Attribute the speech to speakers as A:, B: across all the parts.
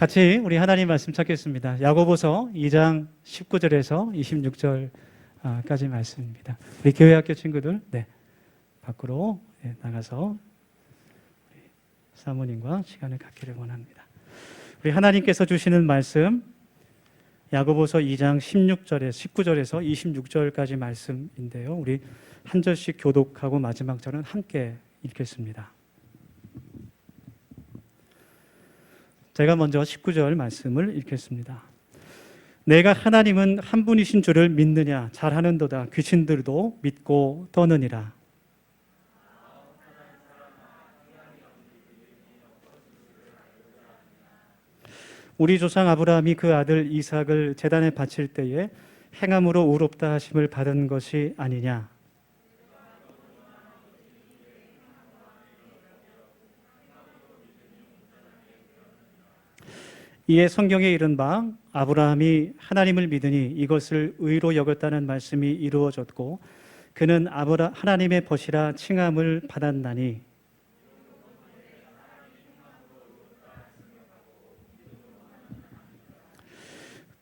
A: 같이 우리 하나님 말씀 찾겠습니다. 야고보서 2장 19절에서 26절까지 말씀입니다. 우리 교회학교 친구들 밖으로 나가서 사모님과 시간을 갖기를 원합니다. 우리 하나님께서 주시는 말씀 야고보서 2장 19절에서 26절까지 말씀인데요. 우리 한 절씩 교독하고 마지막 절은 함께 읽겠습니다. 제가 먼저 19절 말씀을 읽겠습니다. 내가 하나님은 한 분이신 줄을 믿느냐? 잘하는도다. 귀신들도 믿고 떠느니라. 우리 조상 아브라함이 그 아들 이삭을 제단에 바칠 때에 행함으로 의롭다 하심을 받은 것이 아니냐? 이에 성경에 이른 바 아브라함이 하나님을 믿으니 이것을 의로 여겼다는 말씀이 이루어졌고 그는 하나님의 벗이라 칭함을 받았나니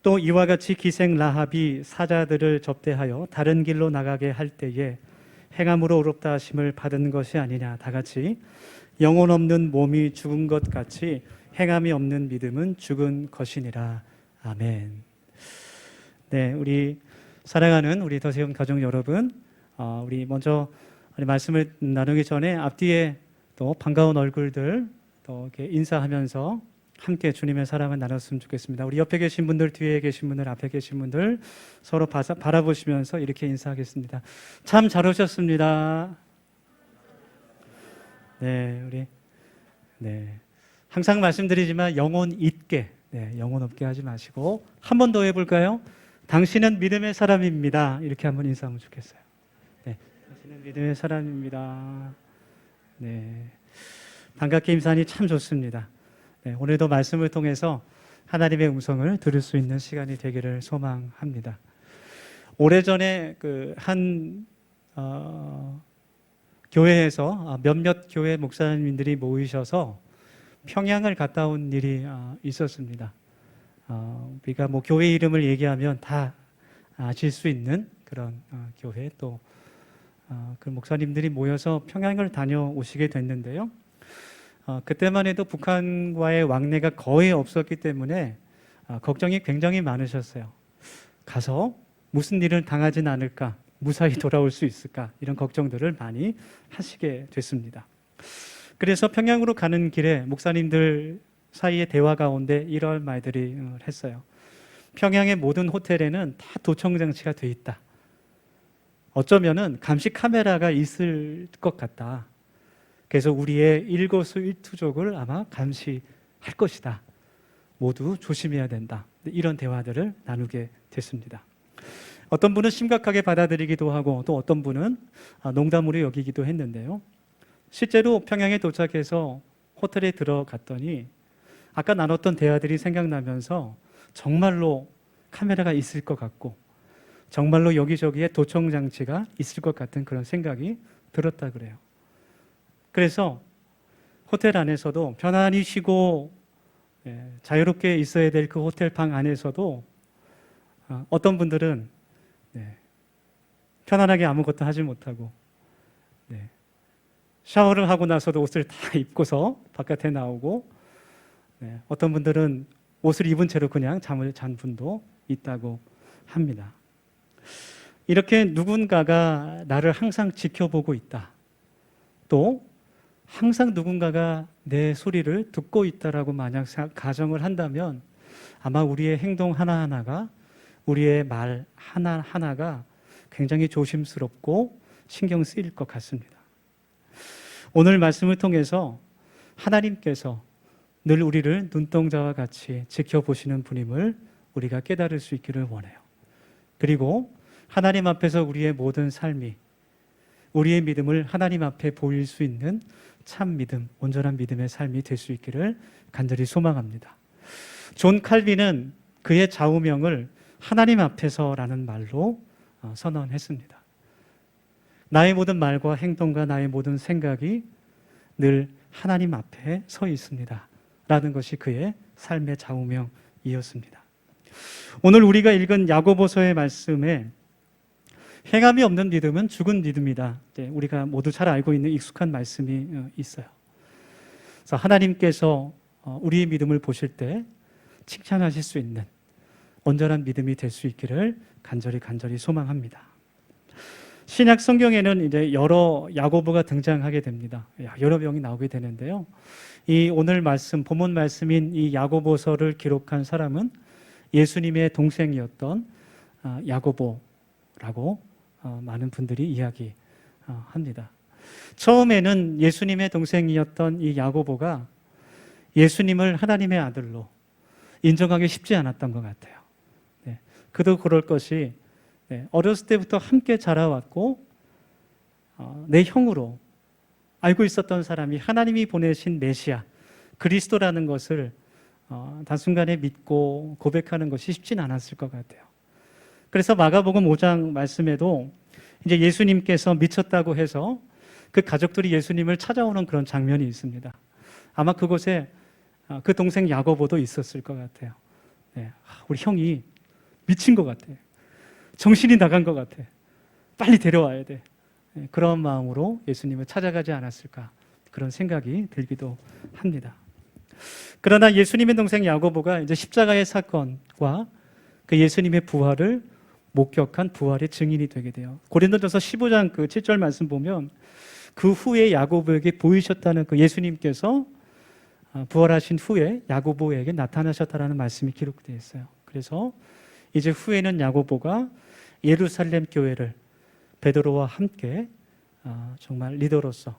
A: 또 이와 같이 기생 라합이 사자들을 접대하여 다른 길로 나가게 할 때에 행함으로 의롭다 하심을 받은 것이 아니냐. 다 같이 영혼 없는 몸이 죽은 것 같이 행함이 없는 믿음은 죽은 것이니라. 아멘. 네, 우리 사랑하는 우리 더세움 가족 여러분, 우리 먼저 말씀을 나누기 전에 앞뒤에 또 반가운 얼굴들 또 이렇게 인사하면서 함께 주님의 사랑을 나눴으면 좋겠습니다. 우리 옆에 계신 분들, 뒤에 계신 분들, 앞에 계신 분들 서로 바라보시면서 이렇게 인사하겠습니다. 참 잘 오셨습니다. 항상 말씀드리지만 영혼 있게, 영혼 없게 하지 마시고 한 번 더 해볼까요? 당신은 믿음의 사람입니다. 이렇게 한번 인사하면 좋겠어요. 당신은 믿음의 사람입니다. 반갑게 인사하니 참 좋습니다. 오늘도 말씀을 통해서 하나님의 음성을 들을 수 있는 시간이 되기를 소망합니다. 오래전에 한 교회에서 몇몇 교회 목사님들이 모이셔서 평양을 갔다 온 일이 있었습니다. 우리가 교회 이름을 얘기하면 다 아실 수 있는 그런 교회 또 그 목사님들이 모여서 평양을 다녀오시게 됐는데요. 그때만 해도 북한과의 왕래가 거의 없었기 때문에 걱정이 굉장히 많으셨어요. 가서 무슨 일을 당하진 않을까, 무사히 돌아올 수 있을까 이런 걱정들을 많이 하시게 됐습니다. 그래서 평양으로 가는 길에 목사님들 사이의 대화 가운데 이런 말들이 했어요. 평양의 모든 호텔에는 다 도청장치가 돼 있다. 어쩌면은 감시 카메라가 있을 것 같다. 그래서 우리의 일거수일투족을 아마 감시할 것이다. 모두 조심해야 된다. 이런 대화들을 나누게 됐습니다. 어떤 분은 심각하게 받아들이기도 하고 또 어떤 분은 농담으로 여기기도 했는데요. 실제로 평양에 도착해서 호텔에 들어갔더니 아까 나눴던 대화들이 생각나면서 정말로 카메라가 있을 것 같고 정말로 여기저기에 도청장치가 있을 것 같은 그런 생각이 들었다 그래요. 그래서 호텔 안에서도 편안히 쉬고 자유롭게 있어야 될 그 호텔 방 안에서도 어떤 분들은 편안하게 아무것도 하지 못하고 샤워를 하고 나서도 옷을 다 입고서 바깥에 나오고 어떤 분들은 옷을 입은 채로 그냥 잠을 잔 분도 있다고 합니다. 이렇게 누군가가 나를 항상 지켜보고 있다. 또 항상 누군가가 내 소리를 듣고 있다라고 만약 가정을 한다면 아마 우리의 행동 하나하나가 우리의 말 하나하나가 굉장히 조심스럽고 신경 쓰일 것 같습니다. 오늘 말씀을 통해서 하나님께서 늘 우리를 눈동자와 같이 지켜보시는 분임을 우리가 깨달을 수 있기를 원해요. 그리고 하나님 앞에서 우리의 모든 삶이 우리의 믿음을 하나님 앞에 보일 수 있는 참 믿음, 온전한 믿음의 삶이 될 수 있기를 간절히 소망합니다. 존 칼빈은 그의 좌우명을 하나님 앞에서라는 말로 선언했습니다. 나의 모든 말과 행동과 나의 모든 생각이 늘 하나님 앞에 서 있습니다. 라는 것이 그의 삶의 좌우명이었습니다. 오늘 우리가 읽은 야고보서의 말씀에 행함이 없는 믿음은 죽은 믿음이다. 우리가 모두 잘 알고 있는 익숙한 말씀이 있어요. 그래서 하나님께서 우리의 믿음을 보실 때 칭찬하실 수 있는 온전한 믿음이 될 수 있기를 간절히 소망합니다. 신약 성경에는 이제 여러 야고보가 등장하게 됩니다. 여러 명이 나오게 되는데요. 이 오늘 말씀, 본문 말씀인 이 야고보서를 기록한 사람은 예수님의 동생이었던 야고보라고 많은 분들이 이야기합니다. 처음에는 예수님의 동생이었던 이 야고보가 예수님을 하나님의 아들로 인정하기 쉽지 않았던 것 같아요. 그도 그럴 것이 어렸을 때부터 함께 자라왔고 내 형으로 알고 있었던 사람이 하나님이 보내신 메시아 그리스도라는 것을 단순간에 믿고 고백하는 것이 쉽진 않았을 것 같아요. 그래서 마가복음 5장 말씀에도 이제 예수님께서 미쳤다고 해서 그 가족들이 예수님을 찾아오는 그런 장면이 있습니다. 아마 그곳에 그 동생 야고보도 있었을 것 같아요. 우리 형이 미친 것 같아. 정신이 나간 것 같아. 빨리 데려와야 돼. 그런 마음으로 예수님을 찾아가지 않았을까 그런 생각이 들기도 합니다. 그러나 예수님의 동생 야고보가 이제 십자가의 사건과 그 예수님의 부활을 목격한 부활의 증인이 되게 돼요. 고린도전서 15장 그 7절 말씀 보면 그 후에 야고보에게 보이셨다는 그 예수님께서 부활하신 후에 야고보에게 나타나셨다는 말씀이 기록되어 있어요. 그래서 이제 후에는 야고보가 예루살렘 교회를 베드로와 함께 정말 리더로서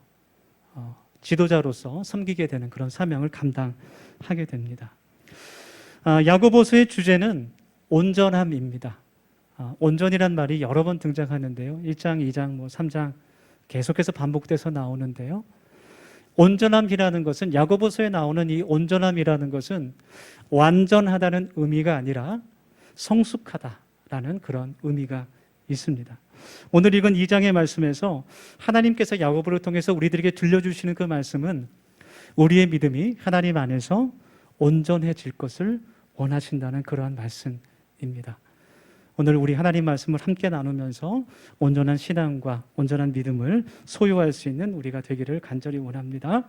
A: 지도자로서 섬기게 되는 그런 사명을 감당하게 됩니다. 야고보서의 주제는 온전함입니다. 온전이란 말이 여러 번 등장하는데요. 1장, 2장, 3장 계속해서 반복돼서 나오는데요. 온전함이라는 것은 야고보서에 나오는 이 온전함이라는 것은 완전하다는 의미가 아니라 성숙하다라는 그런 의미가 있습니다. 오늘 읽은 2장의 말씀에서 하나님께서 야고보를 통해서 우리들에게 들려주시는 그 말씀은 우리의 믿음이 하나님 안에서 온전해질 것을 원하신다는 그러한 말씀입니다. 오늘 우리 하나님 말씀을 함께 나누면서 온전한 신앙과 온전한 믿음을 소유할 수 있는 우리가 되기를 간절히 원합니다.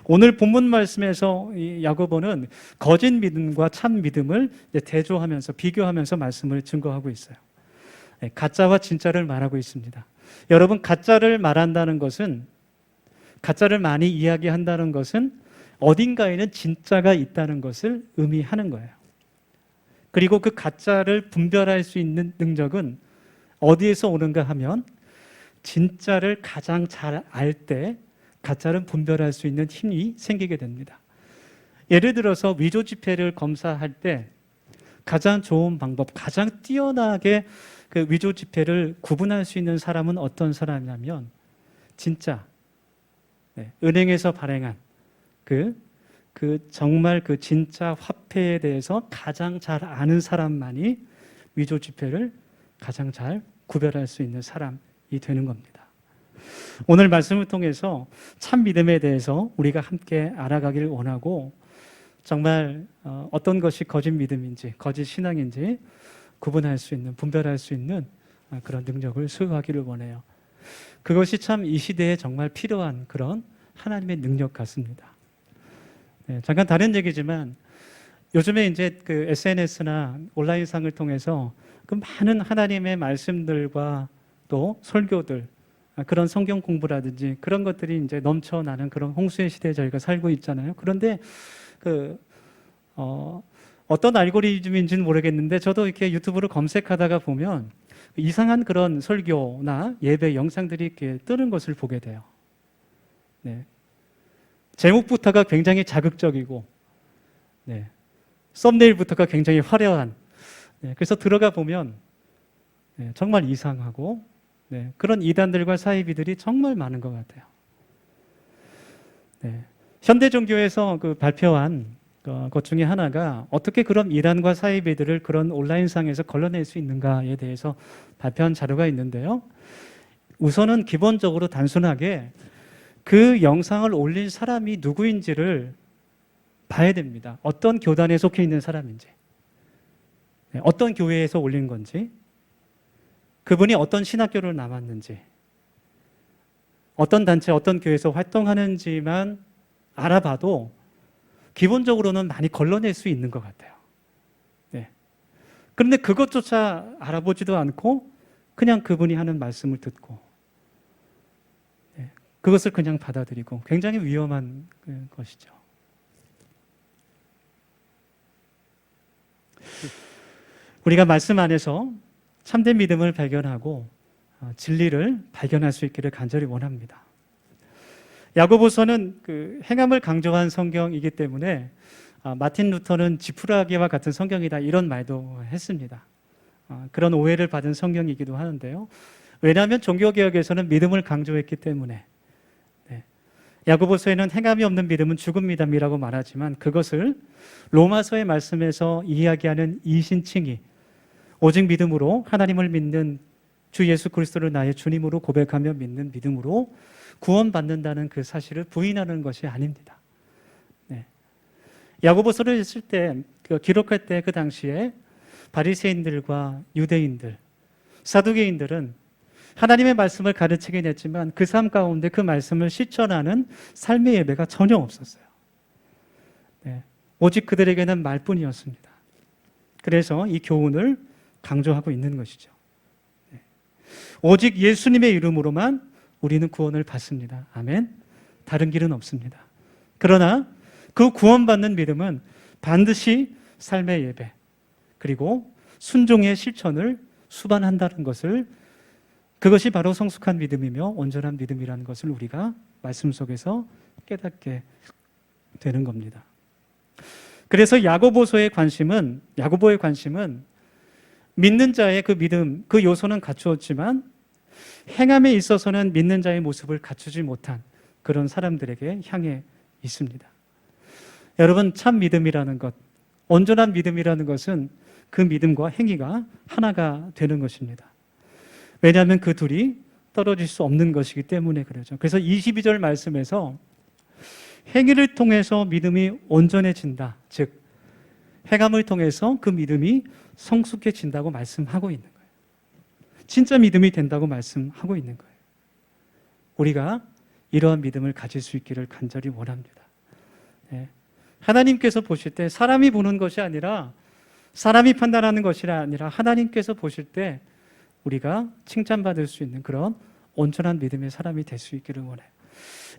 A: 오늘 본문 말씀에서 이 야고보는 거짓 믿음과 참 믿음을 대조하면서 비교하면서 말씀을 증거하고 있어요. 가짜와 진짜를 말하고 있습니다. 여러분, 가짜를 말한다는 것은, 가짜를 많이 이야기한다는 것은 어딘가에는 진짜가 있다는 것을 의미하는 거예요. 그리고 그 가짜를 분별할 수 있는 능력은 어디에서 오는가 하면 진짜를 가장 잘 알 때 가짜를 분별할 수 있는 힘이 생기게 됩니다. 예를 들어서 위조 지폐를 검사할 때 가장 좋은 방법, 가장 뛰어나게 그 위조 지폐를 구분할 수 있는 사람은 어떤 사람이냐면 진짜 은행에서 발행한 정말 그 진짜 화폐에 대해서 가장 잘 아는 사람만이 위조 지폐를 가장 잘 구별할 수 있는 사람이 되는 겁니다. 오늘 말씀을 통해서 참 믿음에 대해서 우리가 함께 알아가기를 원하고 정말 어떤 것이 거짓 믿음인지 거짓 신앙인지 구분할 수 있는, 분별할 수 있는 그런 능력을 소유하기를 원해요. 그것이 참 이 시대에 정말 필요한 그런 하나님의 능력 같습니다. 잠깐 다른 얘기지만 요즘에 이제 그 SNS나 온라인상을 통해서 그 많은 하나님의 말씀들과 또 설교들, 그런 성경 공부라든지 그런 것들이 이제 넘쳐나는 그런 홍수의 시대에 저희가 살고 있잖아요. 그런데 어떤 알고리즘인지는 모르겠는데 저도 이렇게 유튜브를 검색하다가 보면 이상한 그런 설교나 예배 영상들이 이렇게 뜨는 것을 보게 돼요. 제목부터가 굉장히 자극적이고, 썸네일부터가 굉장히 화려한, 그래서 들어가 보면 정말 이상하고, 그런 이단들과 사이비들이 정말 많은 것 같아요. 현대 종교에서 그 발표한 것 중에 하나가 어떻게 그런 이단과 사이비들을 그런 온라인상에서 걸러낼 수 있는가에 대해서 발표한 자료가 있는데요. 우선은 기본적으로 단순하게 그 영상을 올린 사람이 누구인지를 봐야 됩니다. 어떤 교단에 속해 있는 사람인지, 어떤 교회에서 올린 건지, 그분이 어떤 신학교를 나왔는지, 어떤 단체, 어떤 교회에서 활동하는지만 알아봐도 기본적으로는 많이 걸러낼 수 있는 것 같아요. 네. 그런데 그것조차 알아보지도 않고 그냥 그분이 하는 말씀을 듣고 그것을 그냥 받아들이고 굉장히 위험한 것이죠. 우리가 말씀 안에서 참된 믿음을 발견하고 진리를 발견할 수 있기를 간절히 원합니다. 야고보서는 그 행함을 강조한 성경이기 때문에 마틴 루터는 지푸라기와 같은 성경이다 이런 말도 했습니다. 그런 오해를 받은 성경이기도 하는데요. 왜냐하면 종교개혁에서는 믿음을 강조했기 때문에 야고보서에는 행함이 없는 믿음은 죽은 믿음이라고 말하지만 그것을 로마서의 말씀에서 이야기하는 이신칭의 오직 믿음으로 하나님을 믿는 주 예수 그리스도를 나의 주님으로 고백하며 믿는 믿음으로 구원받는다는 그 사실을 부인하는 것이 아닙니다. 야고보서를 쓸 때, 기록할 때 그 당시에 바리새인들과 유대인들, 사두개인들은 하나님의 말씀을 가르치긴 했지만 그 삶 가운데 그 말씀을 실천하는 삶의 예배가 전혀 없었어요. 오직 그들에게는 말뿐이었습니다. 그래서 이 교훈을 강조하고 있는 것이죠. 오직 예수님의 이름으로만 우리는 구원을 받습니다. 아멘. 다른 길은 없습니다. 그러나 그 구원받는 믿음은 반드시 삶의 예배 그리고 순종의 실천을 수반한다는 것을 그것이 바로 성숙한 믿음이며 온전한 믿음이라는 것을 우리가 말씀 속에서 깨닫게 되는 겁니다. 그래서 야고보의 관심은 믿는 자의 그 믿음, 그 요소는 갖추었지만 행함에 있어서는 믿는 자의 모습을 갖추지 못한 그런 사람들에게 향해 있습니다. 여러분, 참 믿음이라는 것, 온전한 믿음이라는 것은 그 믿음과 행위가 하나가 되는 것입니다. 왜냐하면 그 둘이 떨어질 수 없는 것이기 때문에 그러죠. 그래서 22절 말씀에서 행위를 통해서 믿음이 온전해진다. 즉, 행함을 통해서 그 믿음이 성숙해진다고 말씀하고 있는 거예요. 진짜 믿음이 된다고 말씀하고 있는 거예요. 우리가 이러한 믿음을 가질 수 있기를 간절히 원합니다. 하나님께서 보실 때 사람이 보는 것이 아니라 사람이 판단하는 것이 아니라 하나님께서 보실 때 우리가 칭찬받을 수 있는 그런 온전한 믿음의 사람이 될 수 있기를 원해요.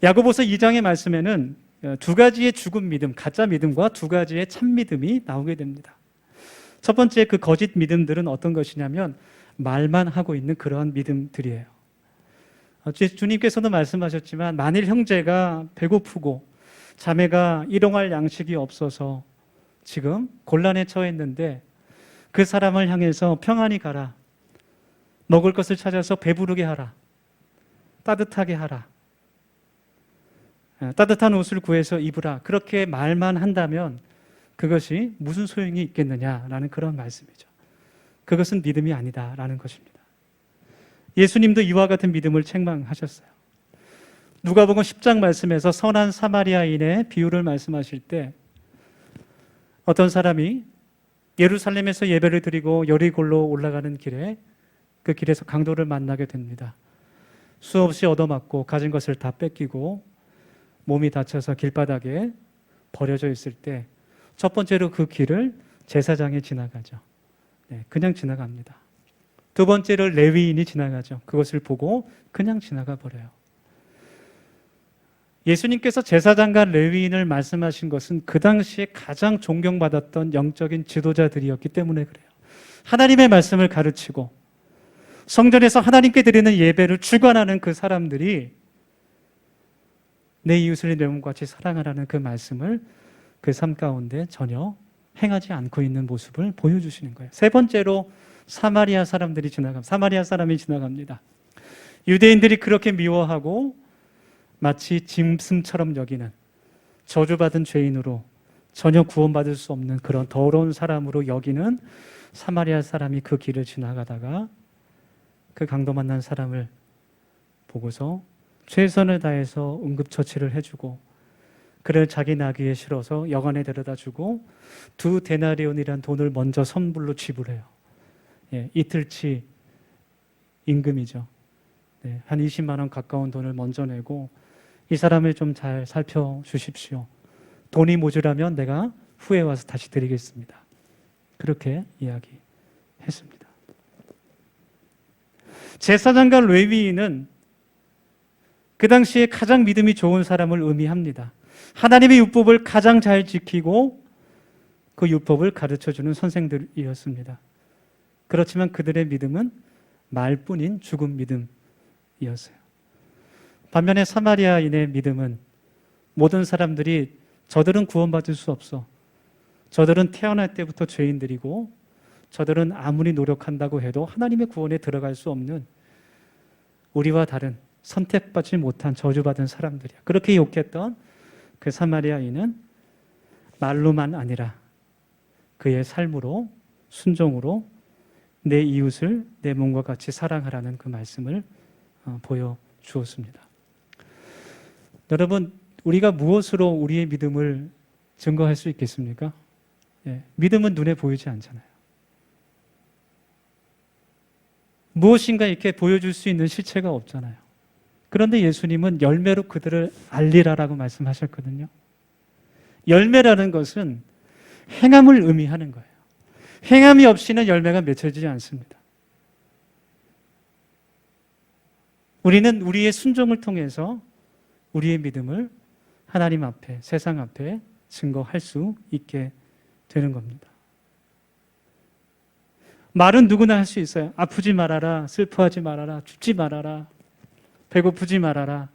A: 야고보서 2장의 말씀에는 두 가지의 죽은 믿음, 가짜 믿음과 두 가지의 참 믿음이 나오게 됩니다. 첫 번째 그 거짓 믿음들은 어떤 것이냐면 말만 하고 있는 그러한 믿음들이에요. 주님께서도 말씀하셨지만 만일 형제가 배고프고 자매가 일용할 양식이 없어서 지금 곤란에 처했는데 그 사람을 향해서 평안히 가라. 먹을 것을 찾아서 배부르게 하라. 따뜻하게 하라. 따뜻한 옷을 구해서 입으라. 그렇게 말만 한다면 그것이 무슨 소용이 있겠느냐라는 그런 말씀이죠. 그것은 믿음이 아니다라는 것입니다. 예수님도 이와 같은 믿음을 책망하셨어요. 누가복음 10장 말씀에서 선한 사마리아인의 비유를 말씀하실 때 어떤 사람이 예루살렘에서 예배를 드리고 여리고로 올라가는 길에 그 길에서 강도를 만나게 됩니다. 수없이 얻어맞고 가진 것을 다 뺏기고 몸이 다쳐서 길바닥에 버려져 있을 때 첫 번째로 그 길을 제사장이 지나가죠. 그냥 지나갑니다. 두 번째로 레위인이 지나가죠. 그것을 보고 그냥 지나가 버려요. 예수님께서 제사장과 레위인을 말씀하신 것은 그 당시에 가장 존경받았던 영적인 지도자들이었기 때문에 그래요. 하나님의 말씀을 가르치고 성전에서 하나님께 드리는 예배를 주관하는 그 사람들이 내 이웃을 내 몸같이 사랑하라는 그 말씀을 그 삶 가운데 전혀 행하지 않고 있는 모습을 보여주시는 거예요. 세 번째로 사마리아 사람이 지나갑니다. 유대인들이 그렇게 미워하고 마치 짐승처럼 여기는 저주받은 죄인으로 전혀 구원받을 수 없는 그런 더러운 사람으로 여기는 사마리아 사람이 그 길을 지나가다가 그 강도 만난 사람을 보고서 최선을 다해서 응급처치를 해주고 그를 자기 나귀에 실어서 여관에 데려다 주고 2데나리온이란 돈을 먼저 선불로 지불해요. 예, 이틀치 임금이죠. 네, 한 20만 원 가까운 돈을 먼저 내고 이 사람을 좀 잘 살펴주십시오. 돈이 모자라면 내가 후에 와서 다시 드리겠습니다. 그렇게 이야기했습니다. 제사장과 레위인은 그 당시에 가장 믿음이 좋은 사람을 의미합니다. 하나님의 율법을 가장 잘 지키고 그 율법을 가르쳐주는 선생들이었습니다. 그렇지만 그들의 믿음은 말뿐인 죽은 믿음이었어요. 반면에 사마리아인의 믿음은 모든 사람들이 저들은 구원받을 수 없어. 저들은 태어날 때부터 죄인들이고 저들은 아무리 노력한다고 해도 하나님의 구원에 들어갈 수 없는 우리와 다른 선택받지 못한 저주받은 사람들이야. 그렇게 욕했던 그 사마리아인은 말로만 아니라 그의 삶으로 순종으로 내 이웃을 내 몸과 같이 사랑하라는 그 말씀을 보여주었습니다. 여러분, 우리가 무엇으로 우리의 믿음을 증거할 수 있겠습니까? 예, 믿음은 눈에 보이지 않잖아요. 무엇인가 이렇게 보여줄 수 있는 실체가 없잖아요. 그런데 예수님은 열매로 그들을 알리라라고 말씀하셨거든요. 열매라는 것은 행함을 의미하는 거예요. 행함이 없이는 열매가 맺혀지지 않습니다. 우리는 우리의 순종을 통해서 우리의 믿음을 하나님 앞에, 세상 앞에 증거할 수 있게 되는 겁니다. 말은 누구나 할 수 있어요. 아프지 말아라, 슬퍼하지 말아라, 춥지 말아라, 배고프지 말아라.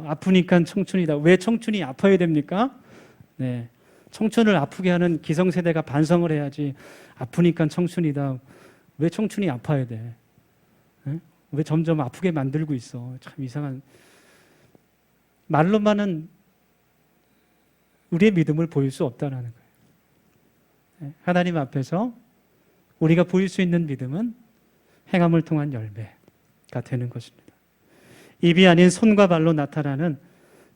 A: 아프니까 청춘이다. 왜 청춘이 아파야 됩니까? 네, 청춘을 아프게 하는 기성세대가 반성을 해야지. 아프니까 청춘이다. 왜 청춘이 아파야 돼? 네? 왜 점점 아프게 만들고 있어? 참 이상한. 말로만은 우리의 믿음을 보일 수 없다는 거예요. 네, 하나님 앞에서 우리가 보일 수 있는 믿음은 행함을 통한 열매가 되는 것입니다. 입이 아닌 손과 발로 나타나는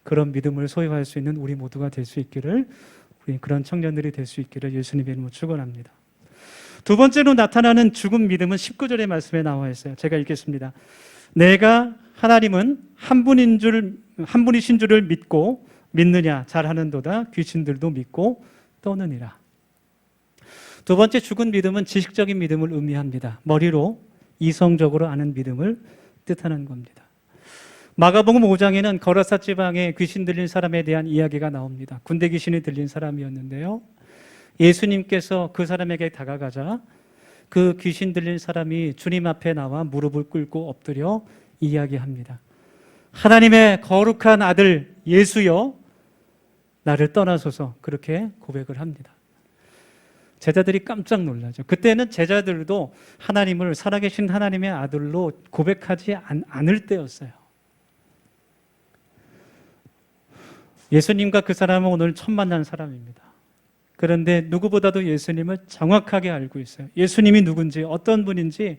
A: 그런 믿음을 소유할 수 있는 우리 모두가 될 수 있기를, 우리 그런 청년들이 될 수 있기를 예수님의 이름으로 축원합니다. 두 번째로 나타나는 죽은 믿음은 19절의 말씀에 나와 있어요. 제가 읽겠습니다. 내가 하나님은 한 분이신 줄을 믿느냐 잘하는도다 귀신들도 믿고 떠느니라. 두 번째 죽은 믿음은 지식적인 믿음을 의미합니다. 머리로 이성적으로 아는 믿음을 뜻하는 겁니다. 마가복음 5장에는 거라사 지방에 귀신 들린 사람에 대한 이야기가 나옵니다. 군대 귀신이 들린 사람이었는데요. 예수님께서 그 사람에게 다가가자 그 귀신 들린 사람이 주님 앞에 나와 무릎을 꿇고 엎드려 이야기합니다. 하나님의 거룩한 아들 예수여, 나를 떠나소서. 그렇게 고백을 합니다. 제자들이 깜짝 놀라죠. 그때는 제자들도 하나님을 살아계신 하나님의 아들로 고백하지 않을 때였어요. 예수님과 그 사람은 오늘 처음 만난 사람입니다. 그런데 누구보다도 예수님을 정확하게 알고 있어요. 예수님이 누군지, 어떤 분인지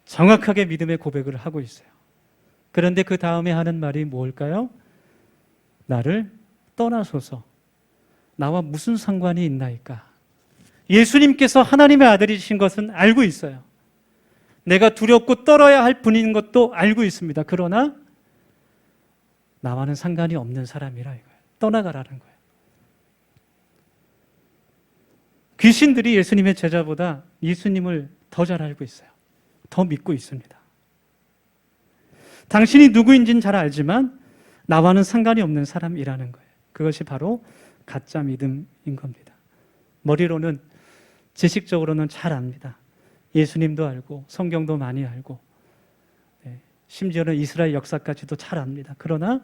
A: 정확하게 믿음의 고백을 하고 있어요. 그런데 그 다음에 하는 말이 뭘까요? 나를 떠나소서. 나와 무슨 상관이 있나이까? 예수님께서 하나님의 아들이신 것은 알고 있어요. 내가 두렵고 떨어야 할 분인 것도 알고 있습니다. 그러나 나와는 상관이 없는 사람이라 이거예요. 떠나가라는 거예요. 귀신들이 예수님의 제자보다 예수님을 더 잘 알고 있어요. 더 믿고 있습니다. 당신이 누구인지는 잘 알지만 나와는 상관이 없는 사람이라는 거예요. 그것이 바로 가짜 믿음인 겁니다. 머리로는, 지식적으로는 잘 압니다. 예수님도 알고 성경도 많이 알고 심지어는 이스라엘 역사까지도 잘 압니다. 그러나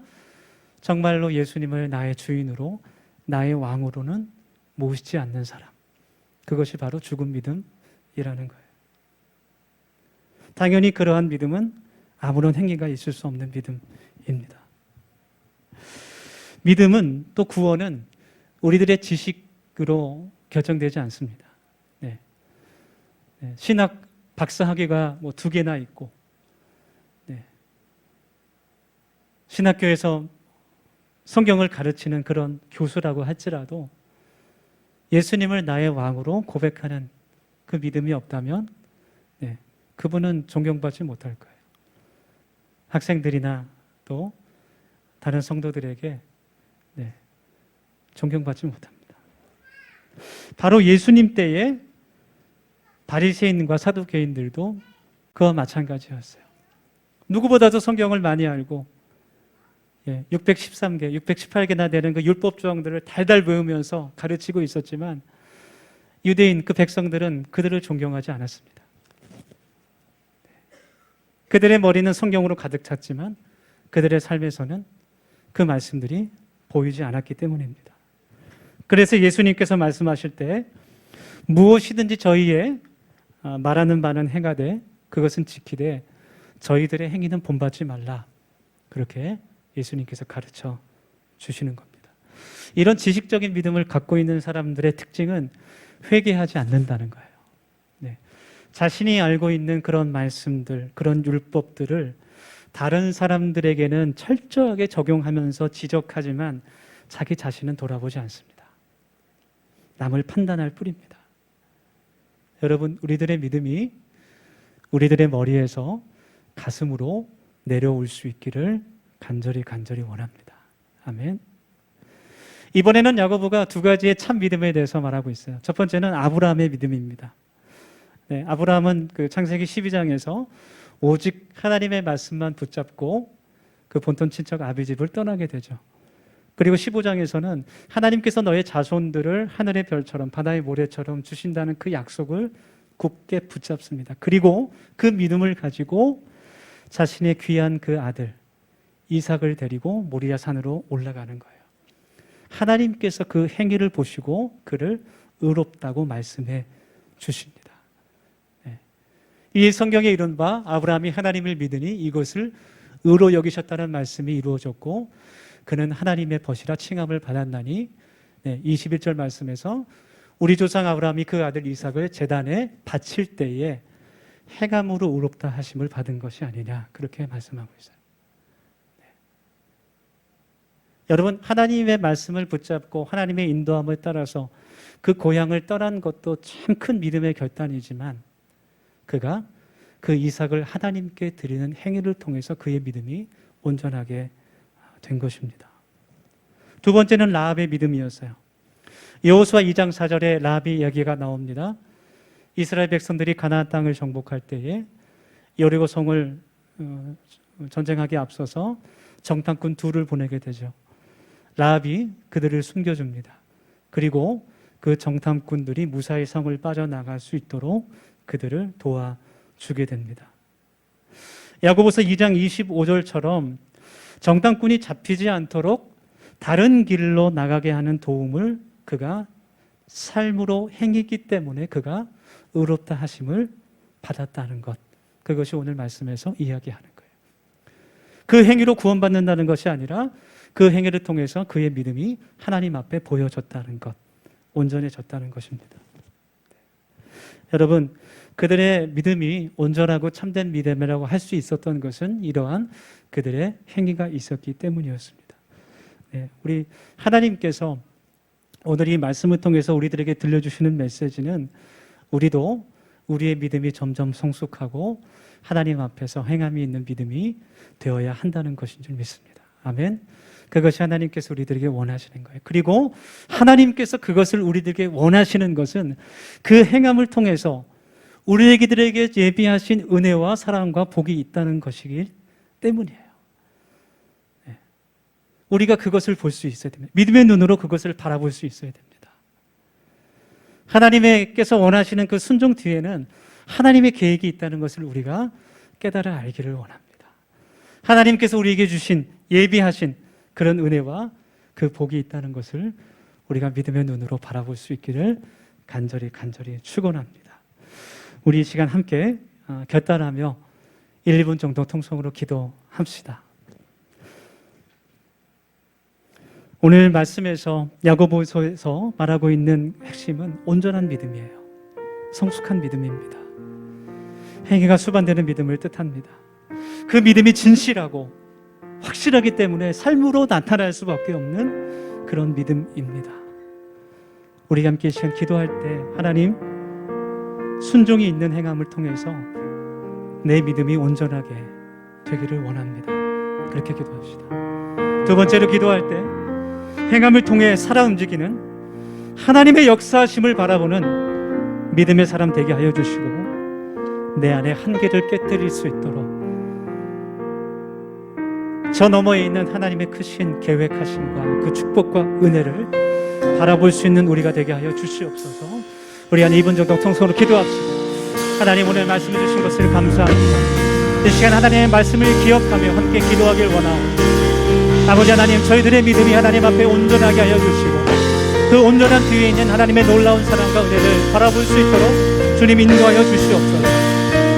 A: 정말로 예수님을 나의 주인으로, 나의 왕으로는 모시지 않는 사람, 그것이 바로 죽은 믿음이라는 거예요. 당연히 그러한 믿음은 아무런 행위가 있을 수 없는 믿음입니다. 믿음은, 또 구원은 우리들의 지식으로 결정되지 않습니다. 신학 박사학위가 2개나 있고, 신학교에서 성경을 가르치는 그런 교수라고 할지라도 예수님을 나의 왕으로 고백하는 그 믿음이 없다면 그분은 존경받지 못할 거예요. 학생들이나 또 다른 성도들에게 존경받지 못합니다. 바로 예수님 때에 바리새인과 사두개인들도 그와 마찬가지였어요. 누구보다도 성경을 많이 알고 613개, 618개나 되는 그 율법 조항들을 달달 외우면서 가르치고 있었지만 유대인 그 백성들은 그들을 존경하지 않았습니다. 그들의 머리는 성경으로 가득 찼지만 그들의 삶에서는 그 말씀들이 보이지 않았기 때문입니다. 그래서 예수님께서 말씀하실 때 무엇이든지 저희의 말하는 바는 행하되 그것은 지키되 저희들의 행위는 본받지 말라. 그렇게 예수님께서 가르쳐 주시는 겁니다. 이런 지식적인 믿음을 갖고 있는 사람들의 특징은 회개하지 않는다는 거예요. 자신이 알고 있는 그런 말씀들, 그런 율법들을 다른 사람들에게는 철저하게 적용하면서 지적하지만 자기 자신은 돌아보지 않습니다. 남을 판단할 뿐입니다. 여러분, 우리들의 믿음이 우리들의 머리에서 가슴으로 내려올 수 있기를 간절히 원합니다. 아멘. 이번에는 야고보가 두 가지의 참 믿음에 대해서 말하고 있어요. 첫 번째는 아브라함의 믿음입니다. 아브라함은 그 창세기 12장에서 오직 하나님의 말씀만 붙잡고 그 본토 친척 아비집을 떠나게 되죠. 그리고 15장에서는 하나님께서 너의 자손들을 하늘의 별처럼 바다의 모래처럼 주신다는 그 약속을 굳게 붙잡습니다. 그리고 그 믿음을 가지고 자신의 귀한 그 아들 이삭을 데리고 모리아 산으로 올라가는 거예요. 하나님께서 그 행위를 보시고 그를 의롭다고 말씀해 주십니다. 이 성경에 이른 바 아브라함이 하나님을 믿으니 이것을 의로 여기셨다는 말씀이 이루어졌고 그는 하나님의 벗이라 칭함을 받았나니 21절 말씀에서 우리 조상 아브라함이 그 아들 이삭을 제단에 바칠 때에 행함으로 의롭다 하심을 받은 것이 아니냐 그렇게 말씀하고 있어요. 여러분, 하나님의 말씀을 붙잡고 하나님의 인도함을 따라서 그 고향을 떠난 것도 참 큰 믿음의 결단이지만 그가 그 이삭을 하나님께 드리는 행위를 통해서 그의 믿음이 온전하게 된 것입니다. 두 번째는 라합의 믿음이었어요. 여호수아 2장 4절에 라합의 이야기가 나옵니다. 이스라엘 백성들이 가나안 땅을 정복할 때에 여리고 성을 전쟁하기 앞서서 정탐꾼 둘을 보내게 되죠. 라합이 그들을 숨겨줍니다. 그리고 그 정탐꾼들이 무사히 성을 빠져나갈 수 있도록 그들을 도와주게 됩니다. 야고보서 2장 25절처럼 정탐꾼이 잡히지 않도록 다른 길로 나가게 하는 도움을 그가 삶으로 행했기 때문에 그가 의롭다 하심을 받았다는 것, 그것이 오늘 말씀에서 이야기하는 거예요. 그 행위로 구원받는다는 것이 아니라 그 행위를 통해서 그의 믿음이 하나님 앞에 보여졌다는 것, 온전해졌다는 것입니다. 여러분, 그들의 믿음이 온전하고 참된 믿음이라고 할 수 있었던 것은 이러한 그들의 행위가 있었기 때문이었습니다. 우리 하나님께서 오늘 이 말씀을 통해서 우리들에게 들려주시는 메시지는 우리도 우리의 믿음이 점점 성숙하고 하나님 앞에서 행함이 있는 믿음이 되어야 한다는 것인 줄 믿습니다. 아멘. 그것이 하나님께서 우리들에게 원하시는 거예요. 그리고 하나님께서 그것을 우리들에게 원하시는 것은 그 행함을 통해서 우리에게 예비하신 은혜와 사랑과 복이 있다는 것이기 때문이에요. 우리가 그것을 볼 수 있어야 됩니다. 믿음의 눈으로 그것을 바라볼 수 있어야 됩니다. 하나님께서 원하시는 그 순종 뒤에는 하나님의 계획이 있다는 것을 우리가 깨달아 알기를 원합니다. 하나님께서 우리에게 주신 예비하신 그런 은혜와 그 복이 있다는 것을 우리가 믿음의 눈으로 바라볼 수 있기를 간절히 축원합니다. 우리 이 시간 함께 결단하며 1, 2분 정도 통성으로 기도합시다. 오늘 말씀에서 야고보서에서 말하고 있는 핵심은 온전한 믿음이에요. 성숙한 믿음입니다. 행위가 수반되는 믿음을 뜻합니다. 그 믿음이 진실하고 확실하기 때문에 삶으로 나타날 수밖에 없는 그런 믿음입니다. 우리가 함께 이 시간 기도할 때 하나님, 순종이 있는 행함을 통해서 내 믿음이 온전하게 되기를 원합니다. 그렇게 기도합시다. 두 번째로 기도할 때 행함을 통해 살아 움직이는 하나님의 역사하심을 바라보는 믿음의 사람 되게 하여 주시고, 내 안에 한계를 깨뜨릴 수 있도록 저 너머에 있는 하나님의 크신 계획하심과 그 축복과 은혜를 바라볼 수 있는 우리가 되게 하여 주시옵소서. 우리 한 2분 정도 통성으로 기도합시다. 하나님, 오늘 말씀해 주신 것을 감사합니다. 이 시간 하나님의 말씀을 기억하며 함께 기도하길 원하옵니다. 아버지 하나님, 저희들의 믿음이 하나님 앞에 온전하게 하여 주시고, 그 온전한 뒤에 있는 하나님의 놀라운 사랑과 은혜를 바라볼 수 있도록 주님 인도하여 주시옵소서.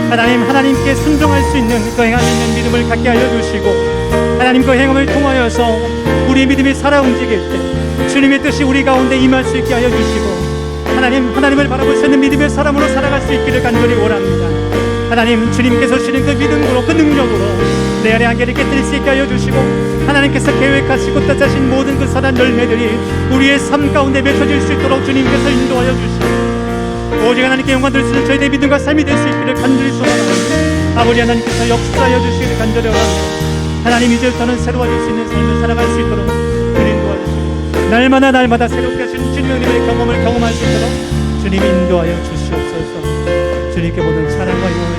A: 하나님, 하나님께 순종할 수 있는 그 행함 있는 믿음을 갖게 하여 주시고, 하나님 그 행함을 통하여서 우리 믿음이 살아 움직일 때 주님의 뜻이 우리 가운데 임할 수 있게 하여 주시고, 하나님을 바라볼 수 있는 믿음의 사람으로 살아갈 수 있기를 간절히 원합니다. 하나님, 주님께서 주시는 그 믿음으로, 그 능력으로 내 안에 한계를 깨뜨릴 수 있게 하여 주시고, 하나님께서 계획하시고 뜻하신 모든 그 선한 열매들이 우리의 삶 가운데 맺혀질 수 있도록 주님께서 인도하여 주시고, 오직 하나님께 영광 드릴 수 있는 저희의 믿음과 삶이 될 수 있기를 간절히 소원합니다. 아버지 하나님께서 역사하여 주시기를 간절히 원합니다. 하나님, 이제부터는 새로워질 수 있는 삶을 살아갈 수 있도록 주님 도와주시고, 날마다 새롭게 하시는 주님의 은혜의 경험을 경험할 수 있도록 주님 인도하여 주시옵소서. 주님께 모든 사랑과 영광